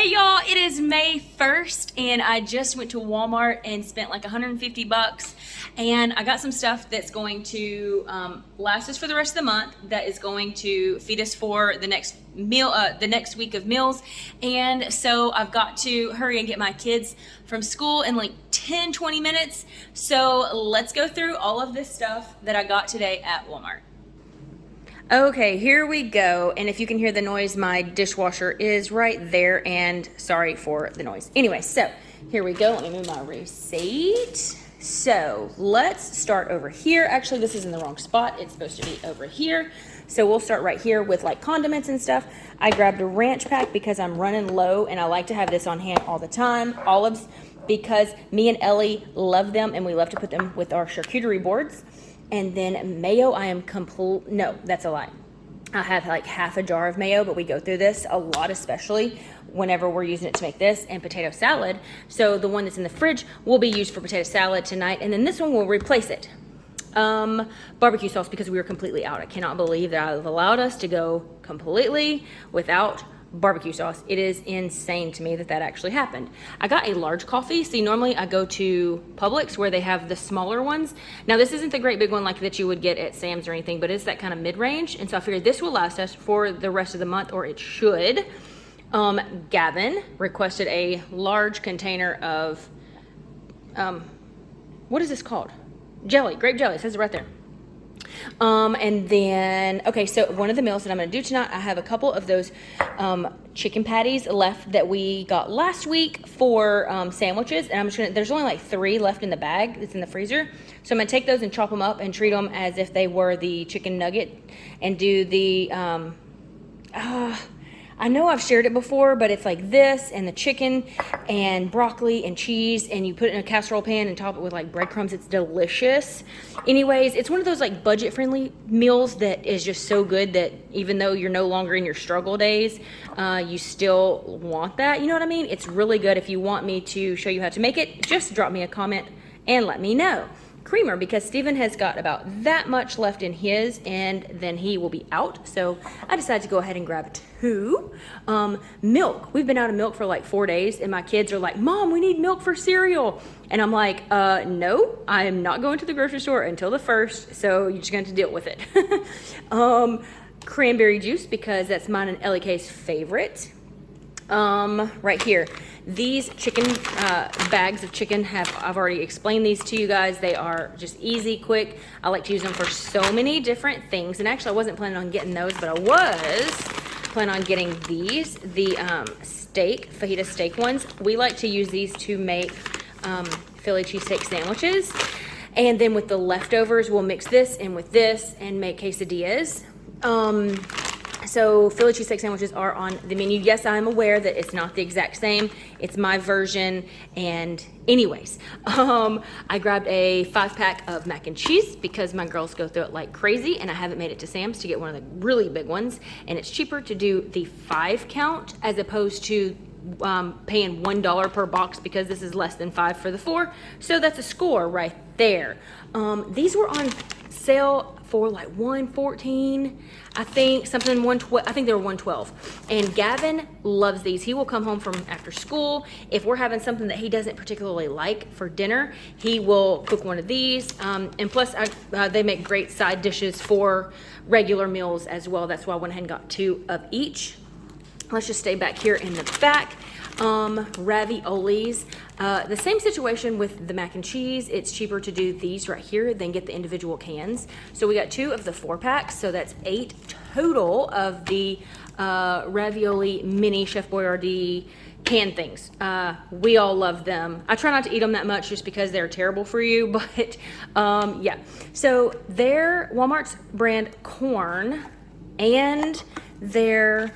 Hey y'all, it is May 1st and I just went to Walmart and spent like 150 bucks and I got some stuff that's going to last us for the rest of the month, that is going to feed us for the next meal, the next week of meals. And so I've got to hurry and get my kids from school in like 10-20 minutes. So let's go through all of this stuff that I got today at Walmart. Okay, here we go. And if you can hear the noise, my dishwasher is right there, and sorry for the noise. Anyway, so here we go. Let me move my receipt. So let's start over here. Actually, this is in the wrong spot. It's supposed to be over here. So we'll start right here with like condiments and stuff. I grabbed a ranch pack because I'm running low and I like to have this on hand all the time. Olives, because me and Ellie love them and we love to put them with our charcuterie boards. And then mayo, no, that's a lie. I have like half a jar of mayo, but we go through this a lot, especially whenever we're using it to make this and potato salad. So the one that's in the fridge will be used for potato salad tonight. And then this one will replace it. Barbecue sauce, because we were completely out. I cannot believe that I've allowed us to go completely without barbecue sauce. It is insane to me that that actually happened. I got a large coffee. See, normally I go to Publix where they have the smaller ones. Now this isn't the great big one like that you would get at Sam's or anything, but it's that kind of mid-range. And so I figured this will last us for the rest of the month, or it should. Gavin requested a large container of, what is this called? Jelly, grape jelly, it says it right there. And then, okay, so one of the meals that I'm going to do tonight, I have a couple of those chicken patties left that we got last week for sandwiches. And I'm just going to, there's only like 3 left in the bag that's in the freezer. So I'm going to take those and chop them up and treat them as if they were the chicken nugget and do the, I know I've shared it before, but it's like this and the chicken and broccoli and cheese, and you put it in a casserole pan and top it with like breadcrumbs. It's delicious. Anyways, it's one of those like budget friendly meals that is just so good that even though you're no longer in your struggle days, you still want that. You know what I mean? It's really good. If you want me to show you how to make it, just drop me a comment and let me know. Creamer, because Steven has got about that much left in his and then he will be out. So I decided to go ahead and grab 2. Milk. We've been out of milk for like 4 days and my kids are like, Mom, we need milk for cereal. And I'm like, no, I am not going to the grocery store until the 1st. So you're just going to deal with it. Cranberry juice, because that's mine and Ellie K's favorite. Right here, these chicken bags of chicken I've already explained these to you guys. They are just easy, quick. I like to use them for so many different things. And actually I wasn't planning on getting those, but I was planning on getting these, the fajita steak ones. We like to use these to make Philly cheesesteak sandwiches. And then with the leftovers, we'll mix this in with this and make quesadillas. So Philly cheesesteak sandwiches are on the menu. Yes, I'm aware that it's not the exact same. It's my version. And anyways, I grabbed a 5-pack of mac and cheese because my girls go through it like crazy, and I haven't made it to Sam's to get one of the really big ones. And it's cheaper to do the 5 count as opposed to paying $1 per box, because this is less than 5 for the 4. So that's a score right there. These were on sale for like $114, I think, something $112. I think they were $112. And Gavin loves these. He will come home from after school. If we're having something that he doesn't particularly like for dinner, he will cook one of these. And plus, they make great side dishes for regular meals as well. That's why I went ahead and got 2 of each. Let's just stay back here in the back. Raviolis. The same situation with the mac and cheese. It's cheaper to do these right here than get the individual cans. So we got 2 of the 4-packs, so that's 8 total of the ravioli mini Chef Boyardee can things. We all love them. I try not to eat them that much just because they're terrible for you, but yeah. So their Walmart's brand corn and their,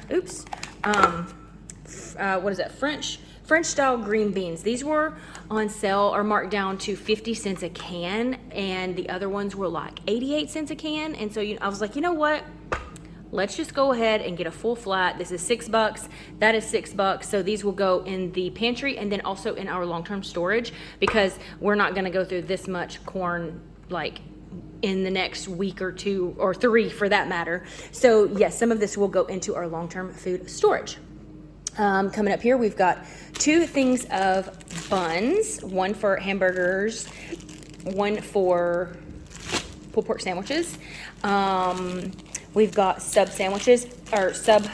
what is that? French style green beans. These were on sale or marked down to 50 cents a can, and the other ones were like 88 cents a can. And so I was like, you know what? Let's just go ahead and get a full flat. This is $6. That is $6. So these will go in the pantry and then also in our long-term storage, because we're not going to go through this much corn like in the next week or 2 or 3 for that matter. So yes, some of this will go into our long-term food storage. Coming up here, we've got 2 things of buns, one for hamburgers, one for pulled pork sandwiches. We've got sub sandwiches, or sub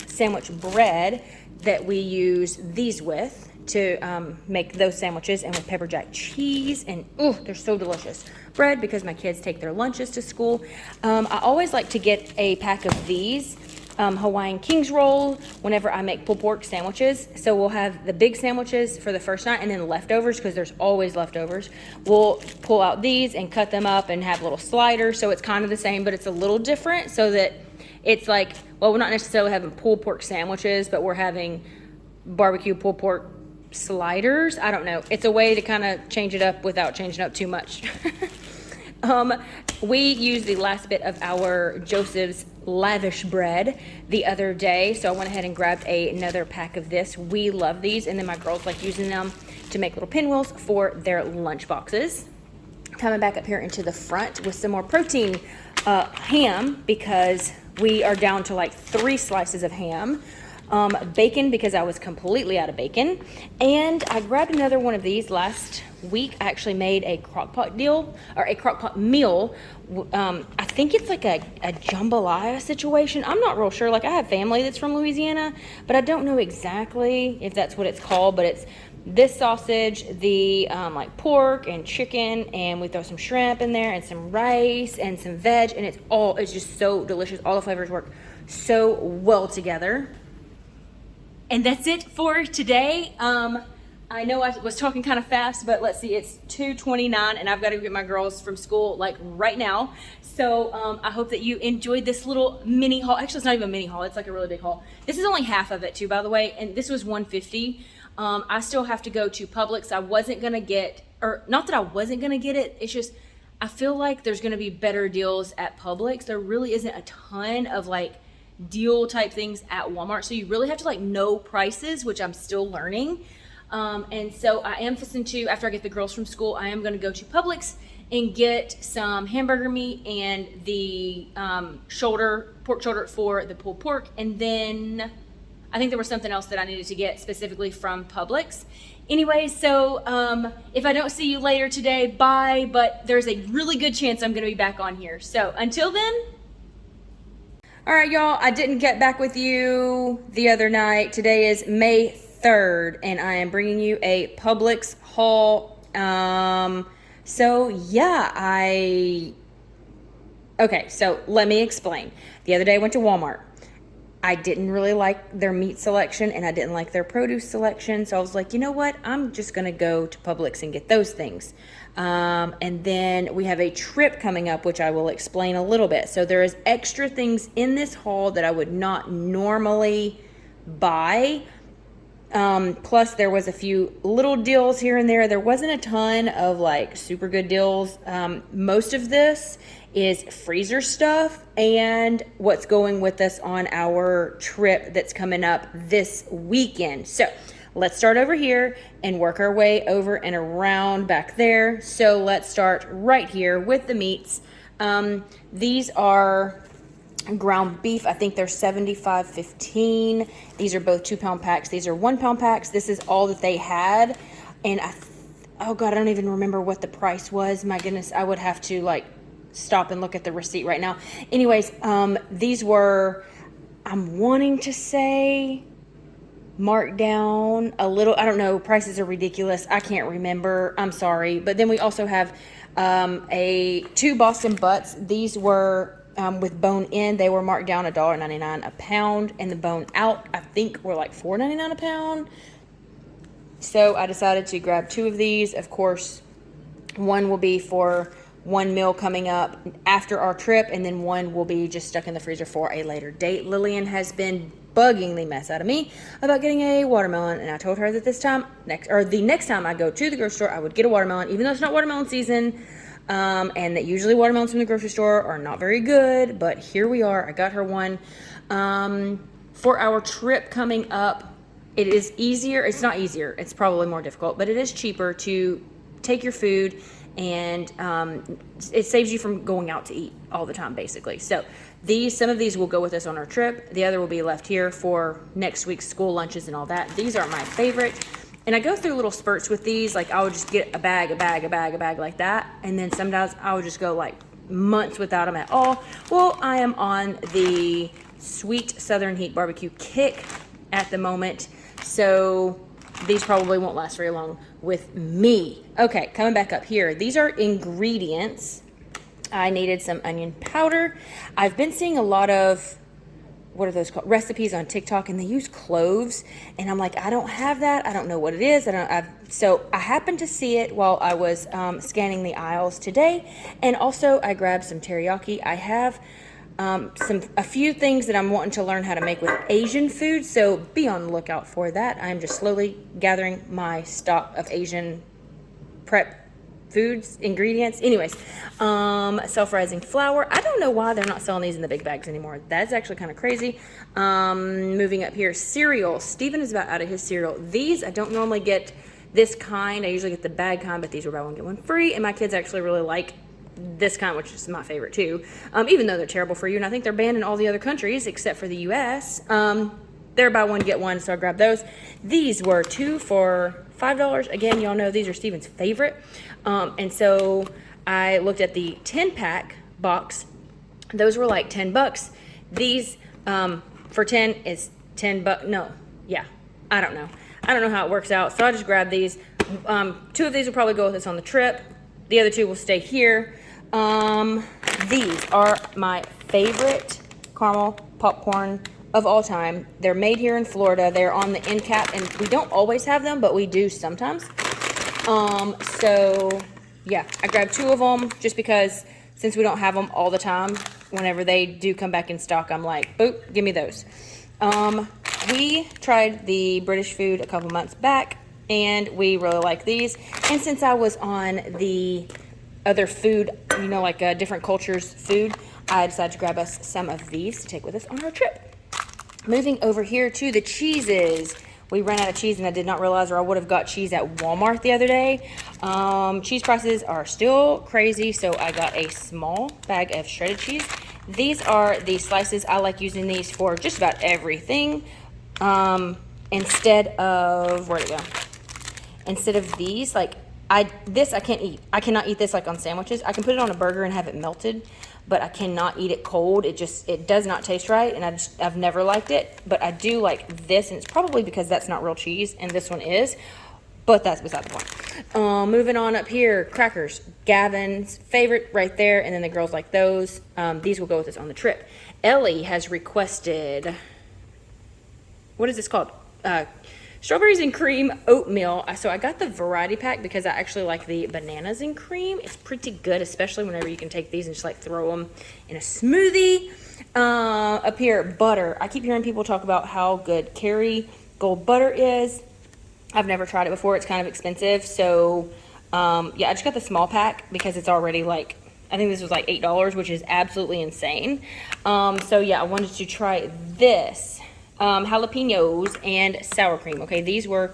sandwich bread that we use these with to make those sandwiches, and with pepper jack cheese, and oh, they're so delicious. Bread, because my kids take their lunches to school. I always like to get a pack of these Hawaiian King's roll whenever I make pulled pork sandwiches. So we'll have the big sandwiches for the first night, and then leftovers, because there's always leftovers. We'll pull out these and cut them up and have little sliders, so it's kind of the same, but it's a little different, so that it's like, well, we're not necessarily having pulled pork sandwiches, but we're having barbecue pulled pork sliders. I don't know. It's a way to kind of change it up without changing up too much. We used the last bit of our Joseph's lavish bread the other day, so I went ahead and grabbed another pack of this. We love these, and then my girls like using them to make little pinwheels for their lunch boxes. Coming back up here into the front with some more protein ham, because we are down to like 3 slices of ham. Bacon, because I was completely out of bacon. And I grabbed another one of these last week. I actually made a crock-pot deal, or a crock-pot meal. I think it's like a jambalaya situation. I'm not real sure. Like, I have family that's from Louisiana, but I don't know exactly if that's what it's called. But it's this sausage, the like pork and chicken, and we throw some shrimp in there and some rice and some veg, and it's just so delicious. All the flavors work so well together. And that's it for today. I know I was talking kind of fast, but let's see, it's 2:29 and I've got to get my girls from school like right now. So I hope that you enjoyed this little mini haul. Actually, it's not even a mini haul, it's like a really big haul. This is only half of it too, by the way, and this was $150. I still have to go to Publix. I wasn't gonna get, or not that I wasn't gonna get it, it's just I feel like there's gonna be better deals at Publix. There really isn't a ton of like deal type things at Walmart, so you really have to like know prices, which I'm still learning. And so I am fixing to, after I get the girls from school, I am going to go to Publix and get some hamburger meat and the pork shoulder for the pulled pork, and then I think there was something else that I needed to get specifically from Publix. Anyway, so if I don't see you later today, bye, but there's a really good chance I'm going to be back on here. So until then. All right, y'all, I didn't get back with you the other night. Today is May 3rd, and I am bringing you a Publix haul. So yeah, okay, so let me explain. The other day I went to Walmart. I didn't really like their meat selection, and I didn't like their produce selection, so I was like, you know what? I'm just gonna go to Publix and get those things. And then we have a trip coming up, which I will explain a little bit. So there is extra things in this haul that I would not normally buy. Plus there was a few little deals here and there. There wasn't a ton of like super good deals. Most of this is freezer stuff and what's going with us on our trip that's coming up this weekend. So let's start over here and work our way over and around back there. So let's start right here with the meats. These are ground beef. I think they're $75.15. These are both 2-pound packs. These are 1-pound packs. This is all that they had. And oh God, I don't even remember what the price was. My goodness, I would have to like stop and look at the receipt right now. Anyways, these were, I'm wanting to say, marked down a little. I don't know. Prices are ridiculous. I can't remember. I'm sorry. But then we also have 2 Boston butts. These were with bone in. They were marked down $1.99 a pound, and the bone out I think were like $4.99 a pound. So I decided to grab 2 of these. Of course, one will be for one meal coming up after our trip, and then one will be just stuck in the freezer for a later date. Lillian has been bugging the mess out of me about getting a watermelon, and I told her that the next time I go to the grocery store, I would get a watermelon, even though it's not watermelon season, and that usually watermelons from the grocery store are not very good, but here we are. I got her one. For our trip coming up, it is easier. It's not easier. It's probably more difficult, but it is cheaper to take your food and it saves you from going out to eat all the time, basically. So some of these will go with us on our trip. The other will be left here for next week's school lunches and all that. These are my favorite. And I go through little spurts with these. Like, I would just get a bag like that. And then sometimes I would just go like months without them at all. Well, I am on the sweet Southern Heat barbecue kick at the moment. So these probably won't last very long with me. Okay, coming back up here. These are ingredients. I needed some onion powder. I've been seeing a lot of, what are those called, recipes on TikTok, and they use cloves, and I'm like, I don't have that. I don't know what it is. So I happened to see it while I was scanning the aisles today, and also I grabbed some teriyaki. I have a few things that I'm wanting to learn how to make with Asian food, so be on the lookout for that. I'm just slowly gathering my stock of Asian prep foods, ingredients. Anyways, self-rising flour. I don't know why they're not selling these in the big bags anymore. That's actually kind of crazy. Moving up here, cereal. Steven is about out of his cereal. These, I don't normally get this kind. I usually get the bag kind, but these were buy one, get one free. And my kids actually really like this kind, which is my favorite too. Even though they're terrible for you. And I think they're banned in all the other countries except for the US. They're buy one, get one, so I grabbed those. These were 2 for $5. Again, y'all know these are Steven's favorite. And so I looked at the 10-pack box. Those were like $10. These for 10 is $10. No, yeah, I don't know. I don't know how it works out. So I just grabbed these. 2 of these will probably go with us on the trip. The other 2 will stay here. These are my favorite caramel popcorn of all time. They're made here in Florida. They're on the end cap, and we don't always have them, but we do sometimes. So yeah, I grabbed 2 of them just because since we don't have them all the time, whenever they do come back in stock, I'm like, boop, give me those. We tried the British food a couple months back, and we really like these. And since I was on the other food, you know, like different cultures food, I decided to grab us some of these to take with us on our trip. Moving over here to the cheeses. We ran out of cheese, and I did not realize, or I would have got cheese at Walmart the other day. Cheese prices are still crazy, so I got a small bag of shredded cheese. These are the slices. I like using these for just about everything. Instead of, where'd it go? Instead of these, like, I can't eat. I cannot eat this like on sandwiches. I can put it on a burger and have it melted, but I cannot eat it cold. It does not taste right, and I've never liked it. But I do like this, and it's probably because that's not real cheese, and this one is. But that's beside the point. Moving on up here, crackers. Gavin's favorite right there, and then the girls like those. These will go with us on the trip. Ellie has requested, what is this called? Strawberries and cream oatmeal. So I got the variety pack because I actually like the bananas and cream. It's pretty good, especially whenever you can take these and just like throw them in a smoothie. Up here, butter. I keep hearing people talk about how good Kerrygold butter is. I've never tried it before. It's kind of expensive. So yeah, I just got the small pack because it's already like, I think this was like $8, which is absolutely insane. So yeah, I wanted to try this. Jalapenos and sour cream. Okay, these were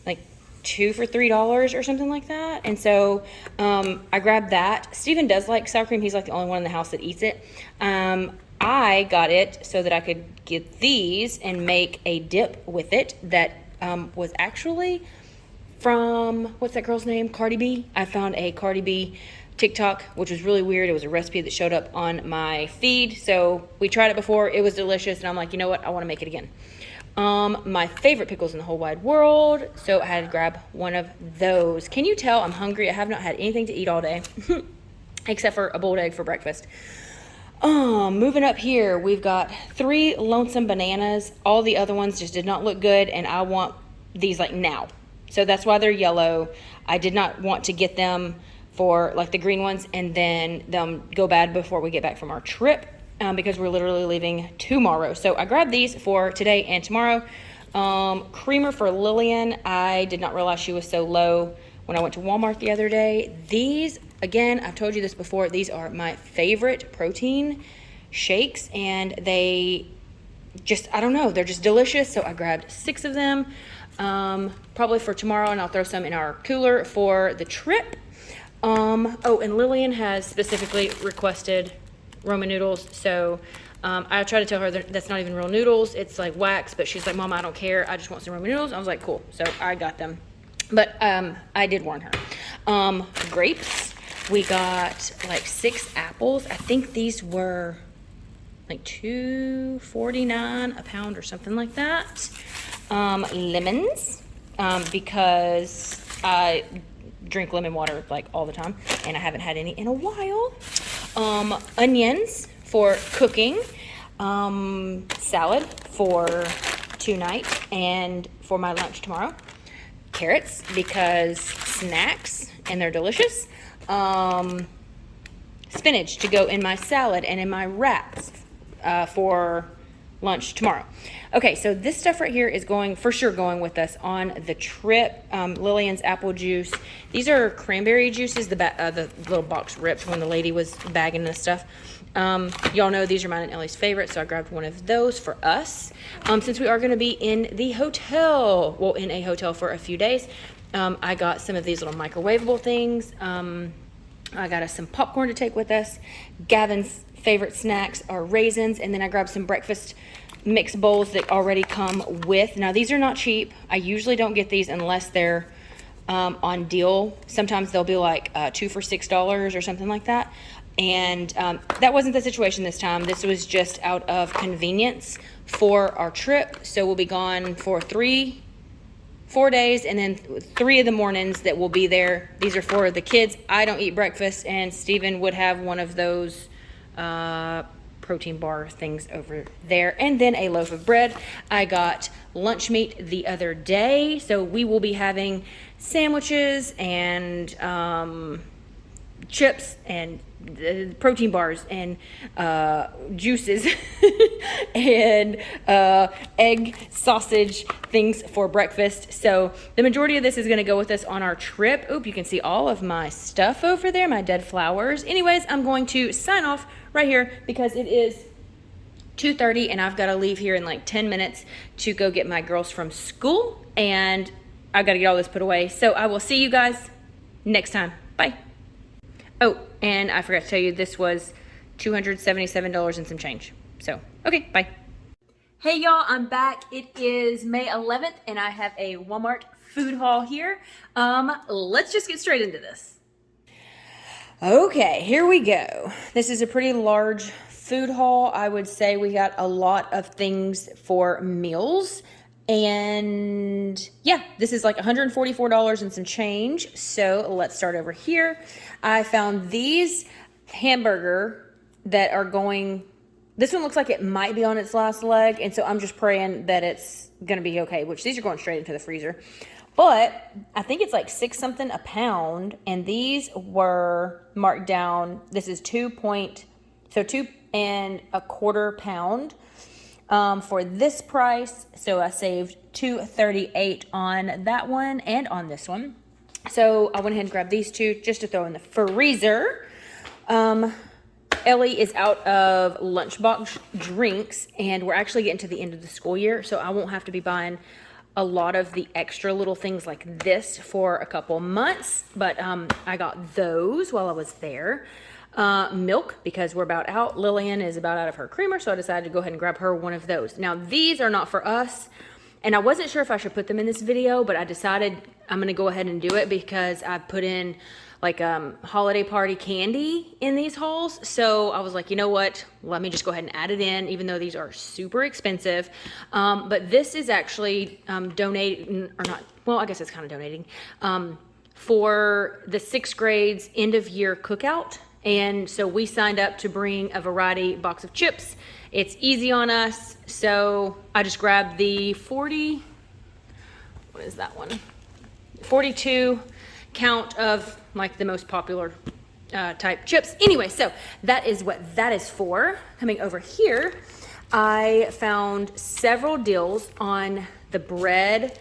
like 2 for $3 or something like that. And so I grabbed that. Steven does like sour cream. He's like the only one in the house that eats it. I got it so that I could get these and make a dip with it that was actually from, what's that girl's name? Cardi B. I found a Cardi B TikTok, which was really weird. It was a recipe that showed up on my feed. So we tried it before. It was delicious. And I'm like, you know what? I want to make it again. My favorite pickles in the whole wide world. So I had to grab one of those. Can you tell I'm hungry? I have not had anything to eat all day except for a boiled egg for breakfast. Moving up here, we've got 3 lonesome bananas. All the other ones just did not look good. And I want these like now. So that's why they're yellow. I did not want to get them for like the green ones and then them go bad before we get back from our trip because we're literally leaving tomorrow. So I grabbed these for today and tomorrow. Creamer for Lillian. I did not realize she was so low when I went to Walmart the other day. These, again, I've told you this before, these are my favorite protein shakes, and they just, I don't know, they're just delicious. So I grabbed 6 of them, probably for tomorrow, and I'll throw some in our cooler for the trip. Oh, and Lillian has specifically requested Roman noodles, so I tried to tell her that that's not even real noodles, it's like wax, but she's like, Mama, I don't care, I just want some Roman noodles. I was like, cool, so I got them. But I did warn her. Grapes, we got like 6 apples. I think these were like $2.49 a pound or something like that. Lemons, because I drink lemon water like all the time and I haven't had any in a while. Onions for cooking, salad for tonight and for my lunch tomorrow. Carrots because snacks and they're delicious. Spinach to go in my salad and in my wraps for lunch tomorrow. Okay, so this stuff right here is going for sure going with us on the trip. Lillian's apple juice. These are cranberry juices. The little box ripped when the lady was bagging this stuff. Y'all know these are mine and Ellie's favorites, so I grabbed one of those for us. Since we are going to be in the hotel, well, in a hotel for a few days, I got some of these little microwavable things. I got us some popcorn to take with us. Gavin's favorite snacks are raisins, and then I grabbed some breakfast mix bowls that already come with. Now, these are not cheap. I usually don't get these unless they're on deal. Sometimes they'll be like 2 for $6 or something like that. And that wasn't the situation this time. This was just out of convenience for our trip. So we'll be gone for 4 days, and then 3 of the mornings that we'll be there. These are for the kids. I don't eat breakfast, and Steven would have one of those protein bar things over there, and then a loaf of bread. I got lunch meat the other day, so we will be having sandwiches and chips and protein bars and juices and egg sausage things for breakfast. So the majority of this is going to go with us on our trip. Oop, you can see all of my stuff over there, my dead flowers. Anyways, I'm going to sign off right here because it is 2:30 and I've got to leave here in like 10 minutes to go get my girls from school, and I've got to get all this put away. So I will see you guys next time. Bye. Oh, and I forgot to tell you, this was $277 and some change. So, okay, bye. Hey y'all, I'm back. It is May 11th and I have a Walmart food haul here. Let's just get straight into this. Okay, here we go. This is a pretty large food haul. I would say we got a lot of things for meals. And yeah, this is like $144 and some change. So let's start over here. I found these hamburger that are going, this one looks like it might be on its last leg. And so I'm just praying that it's going to be okay, which these are going straight into the freezer. But I think it's like 6 something a pound. And these were marked down. This is 2 1/4 pound. For this price, so I saved $2.38 on that one and on this one. So I went ahead and grabbed these two just to throw in the freezer. Ellie is out of lunchbox drinks, and we're actually getting to the end of the school year, so I won't have to be buying a lot of the extra little things like this for a couple months, but I got those while I was there. Milk, because we're about out. Lillian is about out of her creamer, so I decided to go ahead and grab her one of those. Now, these are not for us, and I wasn't sure if I should put them in this video, but I decided I'm going to go ahead and do it because I put in like holiday party candy in these hauls. So I was like, you know what? Let me just go ahead and add it in, even though these are super expensive. But this is actually donating, or not, well, I guess it's kind of donating, for the 6th grade's end of year cookout. And so we signed up to bring a variety box of chips. It's easy on us. So I just grabbed the 42 count of like the most popular type chips. Anyway, so that is what that is for. Coming over here, I found several deals on the bread,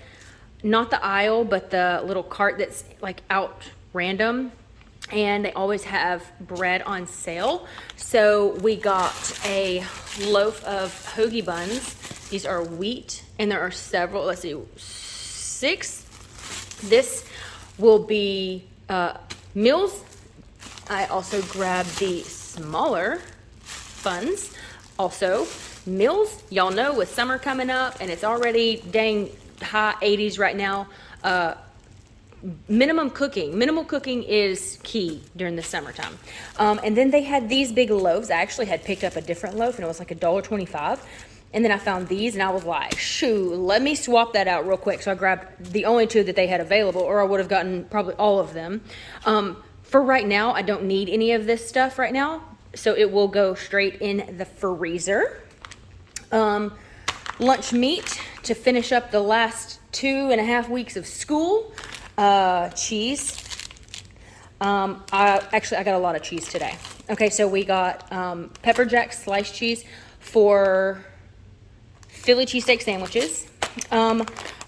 not the aisle, but the little cart that's like out random. And they always have bread on sale. So we got a loaf of hoagie buns. These are wheat, and there are several, let's see, 6. This will be meals I also grabbed the smaller buns. Also, meals, y'all know with summer coming up and it's already dang high 80s right now, minimal cooking is key during the summertime. And then they had these big loaves. I actually had picked up a different loaf and it was like $1.25. And then I found these and I was like, shoo, let me swap that out real quick. So I grabbed the only two that they had available, or I would have gotten probably all of them. For right now, I don't need any of this stuff right now. So it will go straight in the freezer. Lunch meat to finish up the last 2.5 weeks of school. Cheese. I got a lot of cheese today. Okay, so we got pepper jack sliced cheese for Philly cheesesteak sandwiches.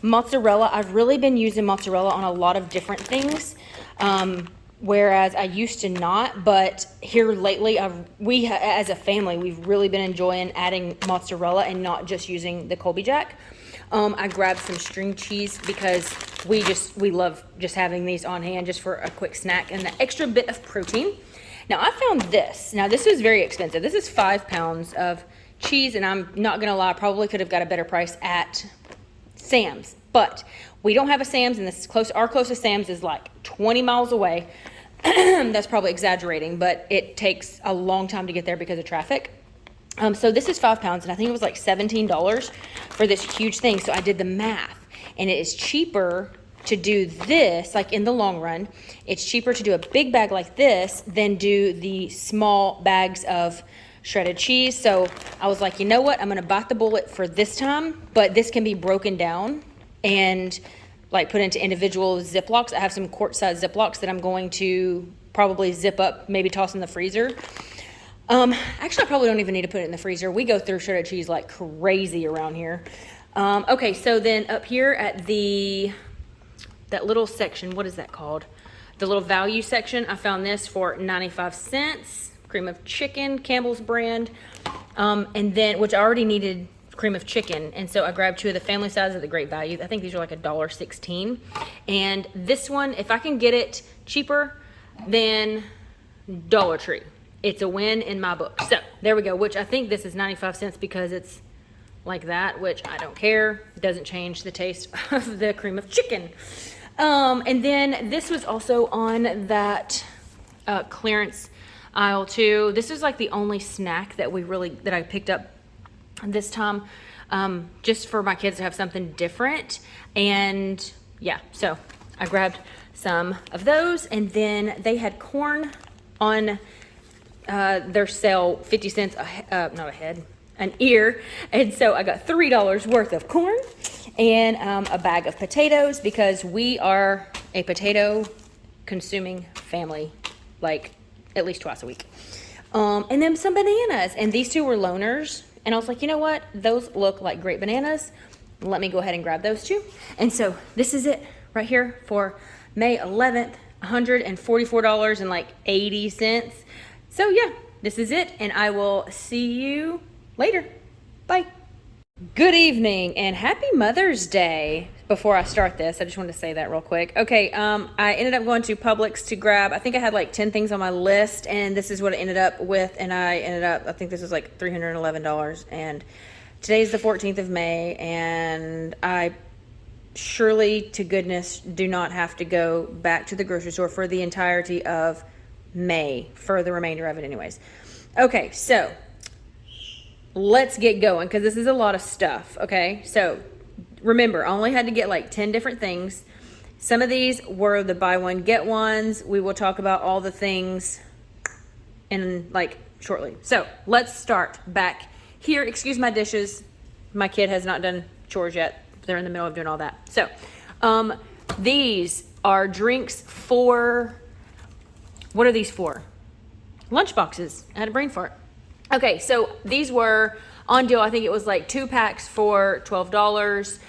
Mozzarella. I've really been using mozzarella on a lot of different things, whereas I used to not. But here lately, as a family, we've really been enjoying adding mozzarella and not just using the Colby Jack. I grabbed some string cheese because we love just having these on hand just for a quick snack and the extra bit of protein. Now I found this. Now this was very expensive. This is 5 pounds of cheese, and I'm not gonna lie, I probably could have got a better price at Sam's, but we don't have a Sam's, and our closest Sam's is like 20 miles away. That's probably exaggerating, but it takes a long time to get there because of traffic. So this is 5 pounds, and I think it was like $17 for this huge thing. So I did the math, and it is cheaper to do this, like in the long run, it's cheaper to do a big bag like this than do the small bags of shredded cheese. So I was like, you know what? I'm going to bite the bullet for this time, but this can be broken down and like put into individual Ziplocs. I have some quart-size Ziplocs that I'm going to probably zip up, maybe toss in the freezer. Actually, I probably don't even need to put it in the freezer. We go through shredded cheese like crazy around here. Okay, so then up here at that little section, what is that called? The little value section, I found this for 95 cents. Cream of chicken, Campbell's brand. And then, which I already needed cream of chicken. And so I grabbed 2 of the family size at the great value. I think these are like $1.16. And this one, if I can get it cheaper than Dollar Tree, it's a win in my book. So there we go, which I think this is 95 cents because it's like that, which I don't care. It doesn't change the taste of the cream of chicken. And then this was also on that clearance aisle too. This is like the only snack that I picked up this time, just for my kids to have something different. And yeah, so I grabbed some of those, and then they had corn on their sale, 50 cents an ear. And so I got $3 worth of corn and a bag of potatoes, because we are a potato consuming family, like at least twice a week. And then some bananas, and these 2 were loners, and I was like, you know what, those look like great bananas, let me go ahead and grab those 2. And so this is it right here for May 11th, $144.80. So yeah, this is it, and I will see you later. Bye. Good evening and happy Mother's Day. Before I start this, I just wanted to say that real quick. Okay, I ended up going to Publix to grab, I think I had like 10 things on my list, and this is what I ended up with, and I think this was like $311, and today's the 14th of May, and I surely to goodness do not have to go back to the grocery store for the entirety of May, for the remainder of it anyways. Okay, so let's get going, because this is a lot of stuff. Okay, so remember, I only had to get like 10 different things. Some of these were the buy one get ones. We will talk about all the things in like shortly. So let's start back here. Excuse my dishes, my kid has not done chores yet. They're in the middle of doing all that. So these are drinks for, what are these for? Lunch boxes. I had a brain fart. Okay, so these were on deal. I think it was like 2 packs for $12.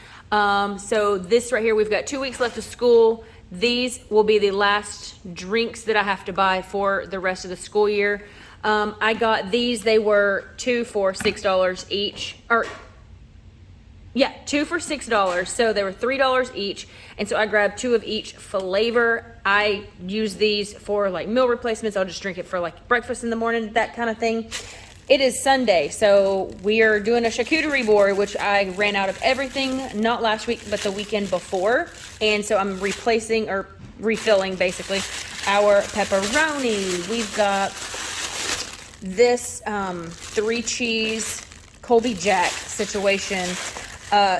So this right here, we've got 2 weeks left of school. These will be the last drinks that I have to buy for the rest of the school year. I got these. They were 2 for $6 each. Or Yeah, 2 for $6. So they were $3 each. And so I grabbed 2 of each flavor. I use these for like meal replacements. I'll just drink it for like breakfast in the morning, that kind of thing. It is Sunday, so we are doing a charcuterie board, which I ran out of everything, not last week, but the weekend before. And so I'm replacing or refilling basically our pepperoni. We've got this 3 cheese Colby Jack situation.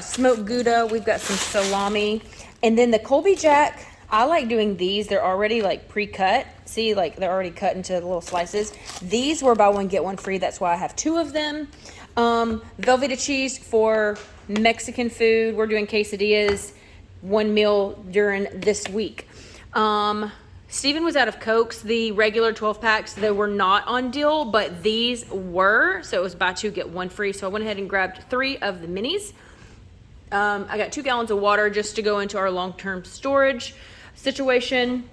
Smoked Gouda, we've got some salami, and then the Colby Jack, I like doing these. They're already like pre-cut. See, like they're already cut into little slices. These were buy one, get one free. That's why I have 2 of them. Velveeta cheese for Mexican food. We're doing quesadillas, 1 meal during this week. Steven was out of Cokes. The regular 12 packs, they were not on deal, but these were. So it was buy 2, get 1 free. So I went ahead and grabbed 3 of the minis. I got 2 gallons of water just to go into our long-term storage situation.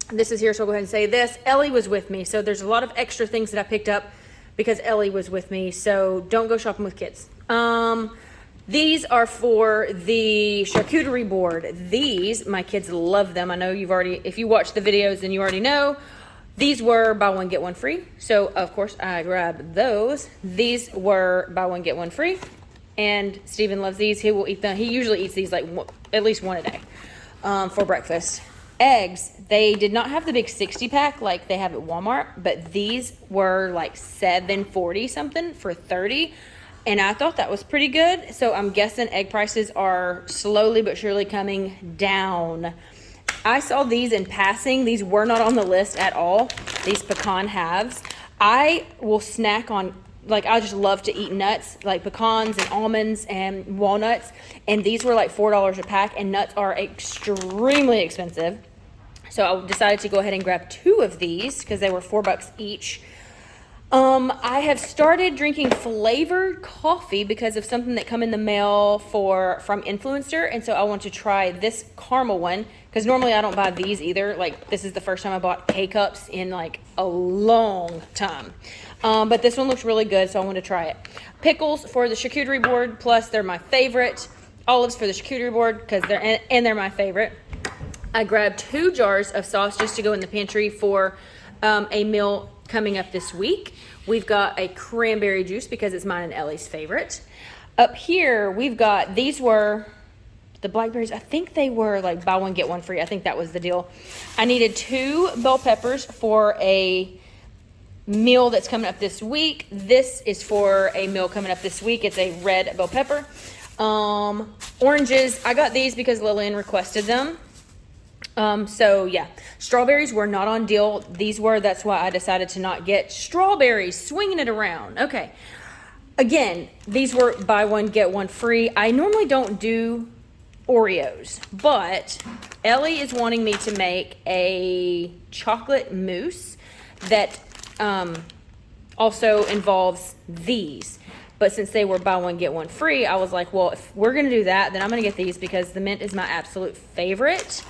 This is here, so I'll go ahead and say this. Ellie was with me, so there's a lot of extra things that I picked up because Ellie was with me, so don't go shopping with kids. These are for the charcuterie board. These, my kids love them. I know you've already, if you watch the videos, then you already know. These were buy 1, get 1 free, so of course I grabbed those. These were buy 1, get 1 free. And Steven loves these. He will eat them. He usually eats these like at least 1 a day for breakfast. Eggs, they did not have the big 60 pack like they have at Walmart, but these were like $7.40 something for 30. And I thought that was pretty good. So I'm guessing egg prices are slowly but surely coming down. I saw these in passing. These were not on the list at all. These pecan halves. I will snack on, like, I just love to eat nuts, like pecans and almonds and walnuts. And these were like $4 a pack, and nuts are extremely expensive. So I decided to go ahead and grab 2 of these because they were $4 each. I have started drinking flavored coffee because of something that come in the mail from INFLUENSTER. And so I want to try this caramel one because normally I don't buy these either. Like, this is the first time I bought K-Cups in like a long time. But this one looks really good, so I want to try it. Pickles for the charcuterie board, plus they're my favorite. Olives for the charcuterie board because they're my favorite. I grabbed 2 jars of sauce just to go in the pantry for a meal coming up this week. We've got a cranberry juice because it's mine and Ellie's favorite. Up here, we've got, these were the blackberries. I think they were like buy 1, get 1 free. I think that was the deal. I needed 2 bell peppers for a meal that's coming up this week. This is for a meal coming up this week. It's a red bell pepper. Oranges, I got these because Lillian requested them. So yeah, strawberries were not on deal. These were, that's why I decided to not get strawberries, swinging it around. Okay. Again, these were buy 1, get 1 free. I normally don't do Oreos, but Ellie is wanting me to make a chocolate mousse that, also involves these. But since they were buy 1, get 1 free, I was like, well, if we're going to do that, then I'm going to get these because the mint is my absolute favorite.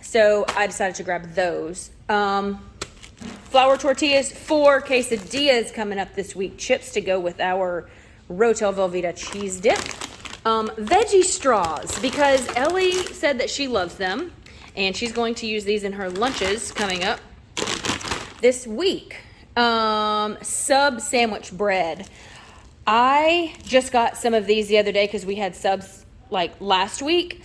So I decided to grab those. Flour tortillas for quesadillas coming up this week. Chips to go with our Rotel Velveeta cheese dip. Veggie straws, because Ellie said that she loves them. And she's going to use these in her lunches coming up this week. Sub sandwich bread. I just got some of these the other day because we had subs like last week.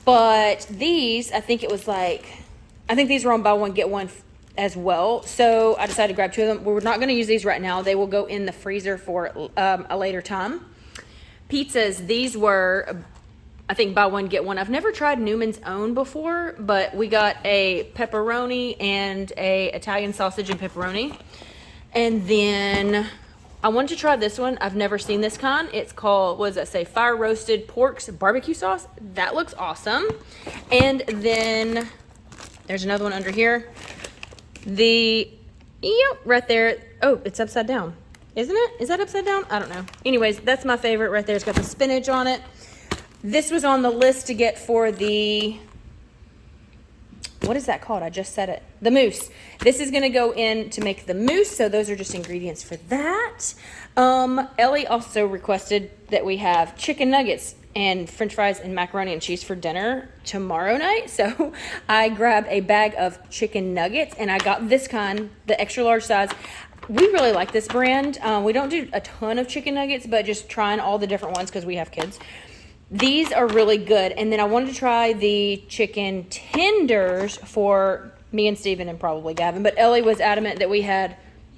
But these, I think these were on buy 1, get 1 as well. So I decided to grab 2 of them. We're not going to use these right now. They will go in the freezer for a later time. Pizzas, these were, I think, buy 1, get 1. I've never tried Newman's Own before, but we got a pepperoni and a Italian sausage and pepperoni. And then I wanted to try this one. I've never seen this kind. It's called, what does that say? Fire roasted pork's barbecue sauce. That looks awesome. And then there's another one under here. Right there. Oh, it's upside down. Isn't it? Is that upside down? I don't know. Anyways, that's my favorite right there. It's got the spinach on it. This was on the list to get for the what is that called? I just said it. The mousse. This is gonna go in to make the mousse, so those are just ingredients for that. Ellie also requested that we have chicken nuggets and french fries and macaroni and cheese for dinner tomorrow night. So I grabbed a bag of chicken nuggets, and I got this kind, the extra large size. We really like this brand. We don't do a ton of chicken nuggets, but just trying all the different ones because we have kids. These are really good. And then I wanted to try the chicken tenders for me and Steven and probably Gavin, but Ellie was adamant that we had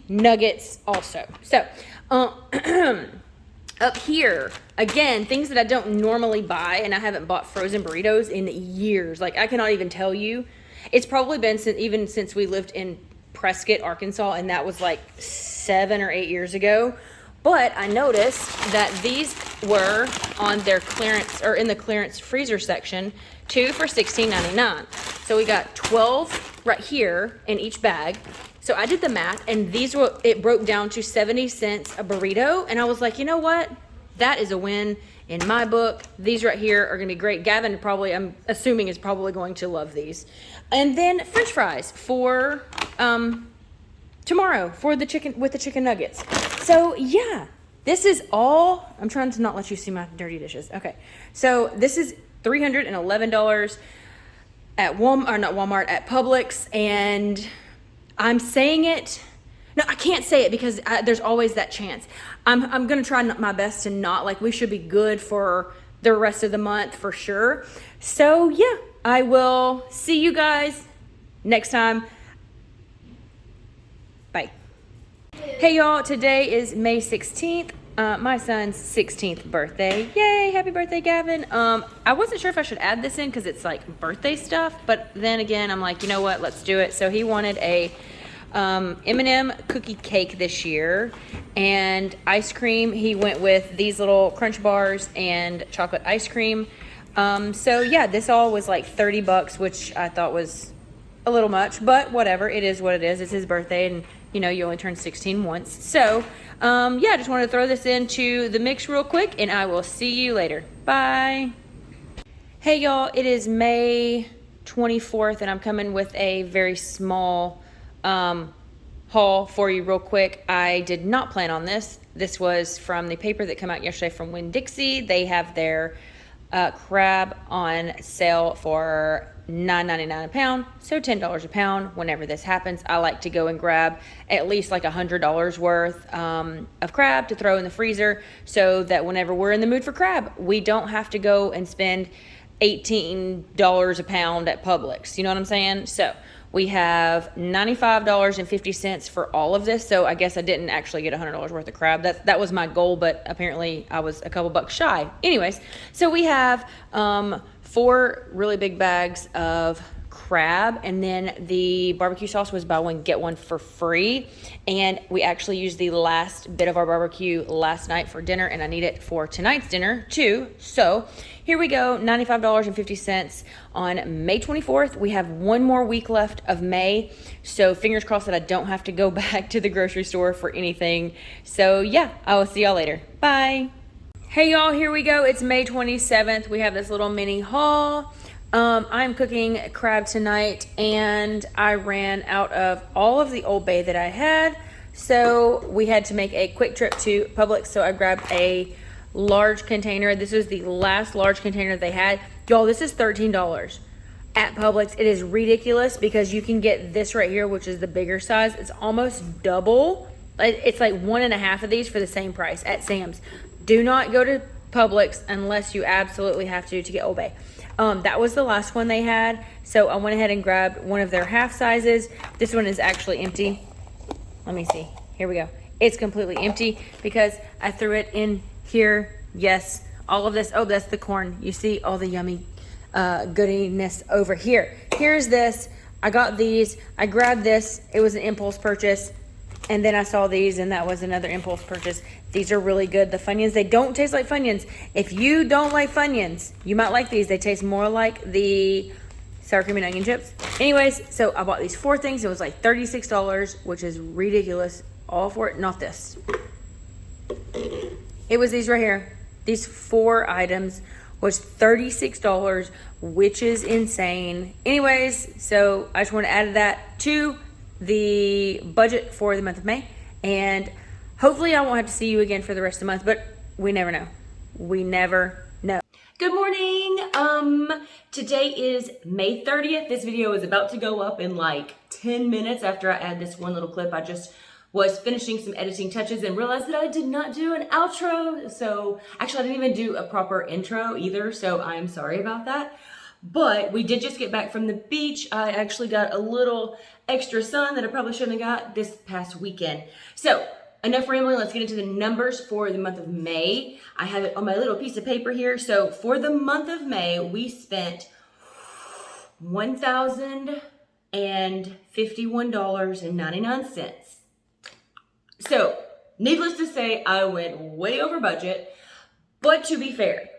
nuggets also. So up here, again, things that I don't normally buy, and I haven't bought frozen burritos in years. Like, I cannot even tell you. It's probably been even since we lived in Prescott, Arkansas, and that was like 7 or 8 years ago. But I noticed that these were on their clearance, or in the clearance freezer section, 2 for $16.99. So we got 12 right here in each bag. So I did the math, and these were, it broke down to 70 cents a burrito. And I was like, you know what? That is a win in my book. These right here are gonna be great. Gavin probably, I'm assuming, is probably going to love these. And then French fries for tomorrow for the chicken, with the chicken nuggets. So yeah, this is all, I'm trying to not let you see my dirty dishes. Okay, so this is $311 at Walmart, or not Walmart, at Publix. And I'm saying it, no, I can't say it because there's always that chance. I'm gonna try my best to not, like, we should be good for the rest of the month for sure. So yeah, I will see you guys next time. Bye. Hey y'all, today is May 16th, my son's 16th birthday. Yay, happy birthday, Gavin. I wasn't sure if I should add this in because it's like birthday stuff, but then again, I'm like, you know what, let's do it. So he wanted a M&M cookie cake this year, and ice cream. He went with these little crunch bars and chocolate ice cream. So yeah, this all was like 30 bucks, which I thought was a little much, but whatever, it is what it is. It's his birthday, and you know, you only turn 16 once. So yeah, just wanted to throw this into the mix real quick, and I will see you later. Bye. Hey y'all, it is May 24th, and I'm coming with a very small haul for you real quick. I did not plan on this. This was from the paper that came out yesterday from Winn-Dixie. They have their crab on sale for $9.99 a pound, so $10 a pound. Whenever this happens, I like to go and grab at least like $100 worth of crab to throw in the freezer, so that whenever we're in the mood for crab, we don't have to go and spend $18 a pound at Publix. You know what I'm saying? So we have $95.50 for all of this. So I guess I didn't actually get $100 worth of crab. That was my goal, but apparently I was a couple bucks shy. Anyways, so we have 4 really big bags of crab, and then the barbecue sauce was buy one get one for free. And we actually used the last bit of our barbecue last night for dinner, and I need it for tonight's dinner too. So here we go, $95.50 on May 24th. We have one more week left of May, so fingers crossed that I don't have to go back to the grocery store for anything. So yeah, I will see y'all later. Bye. Hey y'all, here we go. It's May 27th. We have this little mini haul. I'm cooking crab tonight, and I ran out of all of the Old Bay that I had, so we had to make a quick trip to Publix. So I grabbed a large container. This is the last large container they had. Y'all, this is $13 at Publix. It is ridiculous because you can get this right here, which is the bigger size. It's almost double. It's like 1.5 of these for the same price at Sam's. Do not go to Publix unless you absolutely have to get Old Bay. That was the last one they had, so I went ahead and grabbed one of their half sizes. This one is actually empty. Let me see. Here we go. It's completely empty because I threw it in here. Yes, all of this. Oh, that's the corn. You see all the yummy goodiness over here. Here's this. I got these. I grabbed this. It was an impulse purchase. And then I saw these, and that was another impulse purchase. These are really good. The Funyuns, they don't taste like Funyuns. If you don't like Funyuns, you might like these. They taste more like the sour cream and onion chips. Anyways, so I bought these 4 things. It was like $36, which is ridiculous. All for it. Not this. It was these right here. These 4 items was $36, which is insane. Anyways, so I just want to add that to the budget for the month of May. And hopefully I won't have to see you again for the rest of the month, but we never know. We never know. Good morning. Today is May 30th. This video is about to go up in like 10 minutes after I add this one little clip. I just was finishing some editing touches and realized that I did not do an outro. So actually I didn't even do a proper intro either. So I'm sorry about that. But we did just get back from the beach. I actually got a little extra sun that I probably shouldn't have got this past weekend. So enough rambling, let's get into the numbers for the month of May. I have it on my little piece of paper here. So for the month of May, we spent $1,051.99. So needless to say, I went way over budget, but to be fair,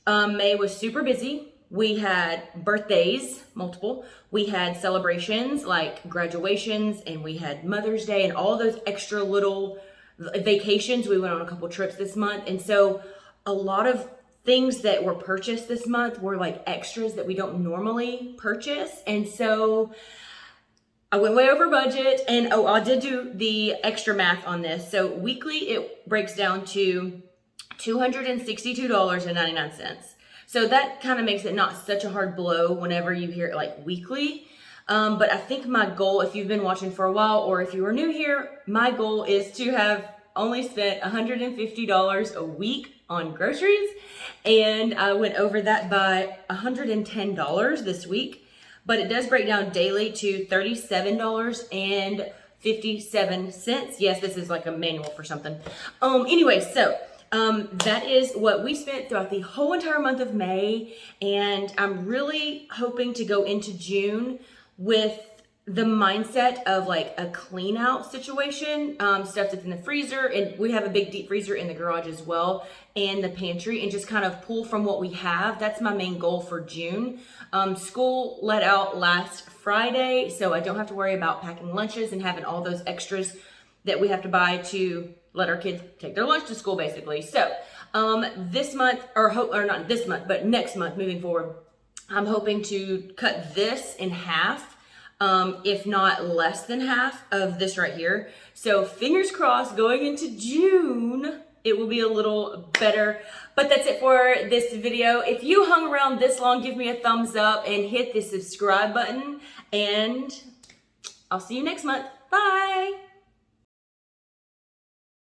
May was super busy. We had birthdays, multiple. We had celebrations like graduations, and we had Mother's Day and all those extra little vacations. We went on a couple trips this month. And so a lot of things that were purchased this month were like extras that we don't normally purchase. And so I went way over budget. And I did do the extra math on this. So weekly, it breaks down to $262.99. So that kind of makes it not such a hard blow whenever you hear it like weekly. But I think my goal, if you've been watching for a while or if you are new here, my goal is to have only spent $150 a week on groceries. And I went over that by $110 this week. But it does break down daily to $37.57. Yes, this is like a manual for something. Anyway, so that is what we spent throughout the whole entire month of May. And I'm really hoping to go into June with the mindset of like a clean out situation, stuff that's in the freezer. And we have a big deep freezer in the garage as well, and the pantry, and just kind of pull from what we have. That's my main goal for June. School let out last Friday, so I don't have to worry about packing lunches and having all those extras that we have to buy to let our kids take their lunch to school, basically. So this month, or not this month, but next month moving forward, I'm hoping to cut this in half, if not less than half of this right here. So fingers crossed, going into June, it will be a little better. But that's it for this video. If you hung around this long, give me a thumbs up and hit the subscribe button. And I'll see you next month. Bye.